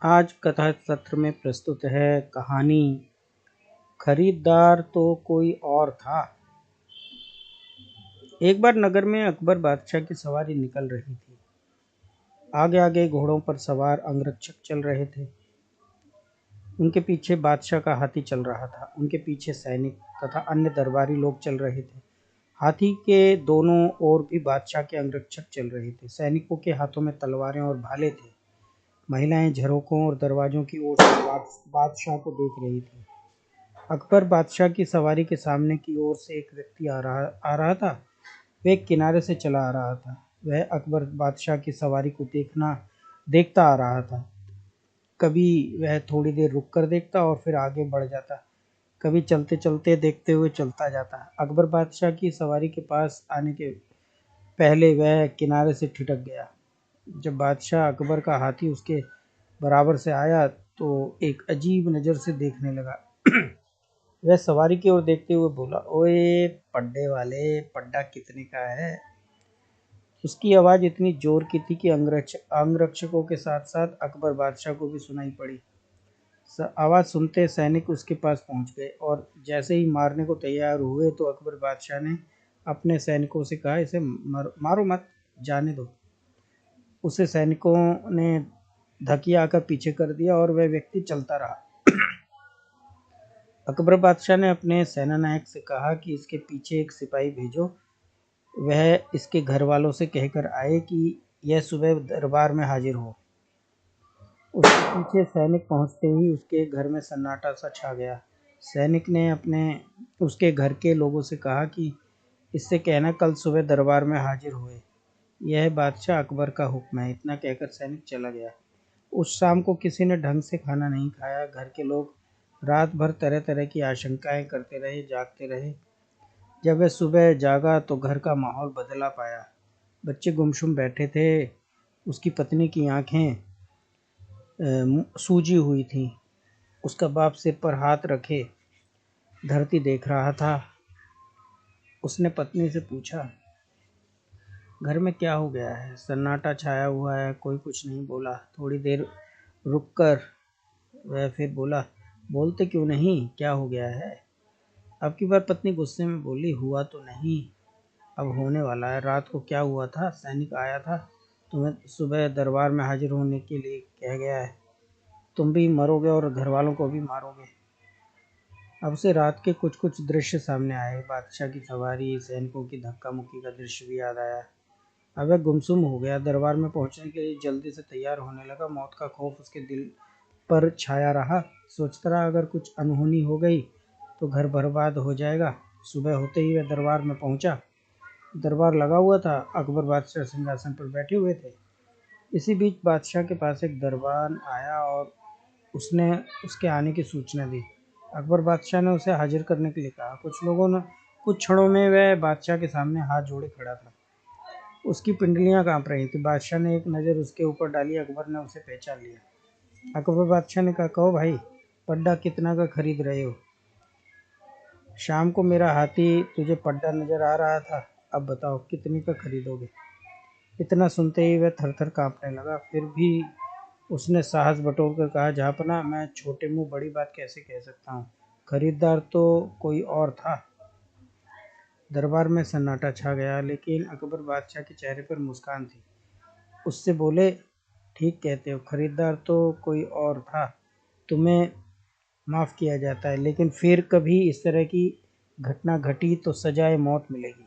आज कथा सत्र में प्रस्तुत है कहानी खरीदार तो कोई और था। एक बार नगर में अकबर बादशाह की सवारी निकल रही थी। आगे आगे घोड़ों पर सवार अंगरक्षक चल रहे थे। उनके पीछे बादशाह का हाथी चल रहा था। उनके पीछे सैनिक तथा अन्य दरबारी लोग चल रहे थे। हाथी के दोनों ओर भी बादशाह के अंगरक्षक चल रहे थे। सैनिकों के हाथों में तलवारें और भाले थे। महिलाएं झरोकों और दरवाजों की ओर से बादशाह को देख रही थी। अकबर बादशाह की सवारी के सामने की ओर से एक व्यक्ति आ रहा था। वह एक किनारे से चला आ रहा था। वह अकबर बादशाह की सवारी को देखता आ रहा था। कभी वह थोड़ी देर रुक कर देखता और फिर आगे बढ़ जाता। कभी चलते चलते देखते हुए चलता जाता। अकबर बादशाह की सवारी के पास आने के पहले वह किनारे से ठिठक गया। जब बादशाह अकबर का हाथी उसके बराबर से आया तो एक अजीब नज़र से देखने लगा। वह सवारी की ओर देखते हुए बोला, ओए पड्डे वाले, पड्डा कितने का है? उसकी आवाज़ इतनी जोर की थी कि अंगरक्षकों के साथ साथ अकबर बादशाह को भी सुनाई पड़ी। आवाज़ सुनते सैनिक उसके पास पहुंच गए और जैसे ही मारने को तैयार हुए तो अकबर बादशाह ने अपने सैनिकों से कहा, इसे मारो मत, जाने दो। उसे सैनिकों ने धकिया आकर पीछे कर दिया और वह व्यक्ति चलता रहा। अकबर बादशाह ने अपने सेनानायक से कहा कि इसके पीछे एक सिपाही भेजो। वह इसके घर वालों से कहकर आए कि यह सुबह दरबार में हाजिर हो। उसके पीछे सैनिक पहुंचते ही उसके घर में सन्नाटा सा छा गया। सैनिक ने उसके घर के लोगों से कहा कि इससे कहना कल सुबह दरबार में हाजिर हुए। यह बादशाह अकबर का हुक्म है। इतना कहकर सैनिक चला गया। उस शाम को किसी ने ढंग से खाना नहीं खाया। घर के लोग रात भर तरह तरह की आशंकाएं करते रहे, जागते रहे। जब वह सुबह जागा तो घर का माहौल बदला पाया। बच्चे गुमसुम बैठे थे। उसकी पत्नी की आंखें सूजी हुई थी। उसका बाप सिर पर हाथ रखे धरती देख रहा था। उसने पत्नी से पूछा, घर में क्या हो गया है? सन्नाटा छाया हुआ है, कोई कुछ नहीं बोला। थोड़ी देर रुककर वह फिर बोला, बोलते क्यों नहीं, क्या हो गया है? अब की बार पत्नी गुस्से में बोली, हुआ तो नहीं, अब होने वाला है। रात को क्या हुआ था? सैनिक आया था, तुम्हें सुबह दरबार में हाजिर होने के लिए कह गया है। तुम भी मरोगे और घर वालों को भी मारोगे। अब से रात के कुछ कुछ दृश्य सामने आए। बादशाह की सवारी, सैनिकों की धक्का मुक्की का दृश्य भी याद आया। अब वह गुमसुम हो गया। दरबार में पहुंचने के लिए जल्दी से तैयार होने लगा। मौत का खौफ उसके दिल पर छाया रहा। सोचता रहा, अगर कुछ अनहोनी हो गई तो घर बर्बाद हो जाएगा। सुबह होते ही वह दरबार में पहुंचा। दरबार लगा हुआ था। अकबर बादशाह सिंहासन पर बैठे हुए थे। इसी बीच बादशाह के पास एक दरबान आया और उसने उसके आने की सूचना दी। अकबर बादशाह ने उसे हाजिर करने के लिए कहा। कुछ क्षणों में वह बादशाह के सामने हाथ जोड़े खड़ा था। उसकी पिंडलियां कांप रही थी। बादशाह ने एक नज़र उसके ऊपर डाली। अकबर ने उसे पहचान लिया। अकबर बादशाह ने कहा, कहो भाई, पड्डा कितना का खरीद रहे हो? शाम को मेरा हाथी तुझे पड्डा नजर आ रहा था, अब बताओ कितने का खरीदोगे? इतना सुनते ही वह थर थर कांपने लगा। फिर भी उसने साहस बटोर कर कहा, जहाँपना, मैं छोटे मुंह बड़ी बात कैसे कह सकता हूँ। खरीदार तो कोई और था। दरबार में सन्नाटा छा गया, लेकिन अकबर बादशाह के चेहरे पर मुस्कान थी। उससे बोले, ठीक कहते हो, खरीदार तो कोई और था। तुम्हें माफ़ किया जाता है, लेकिन फिर कभी इस तरह की घटना घटी तो सजाए मौत मिलेगी।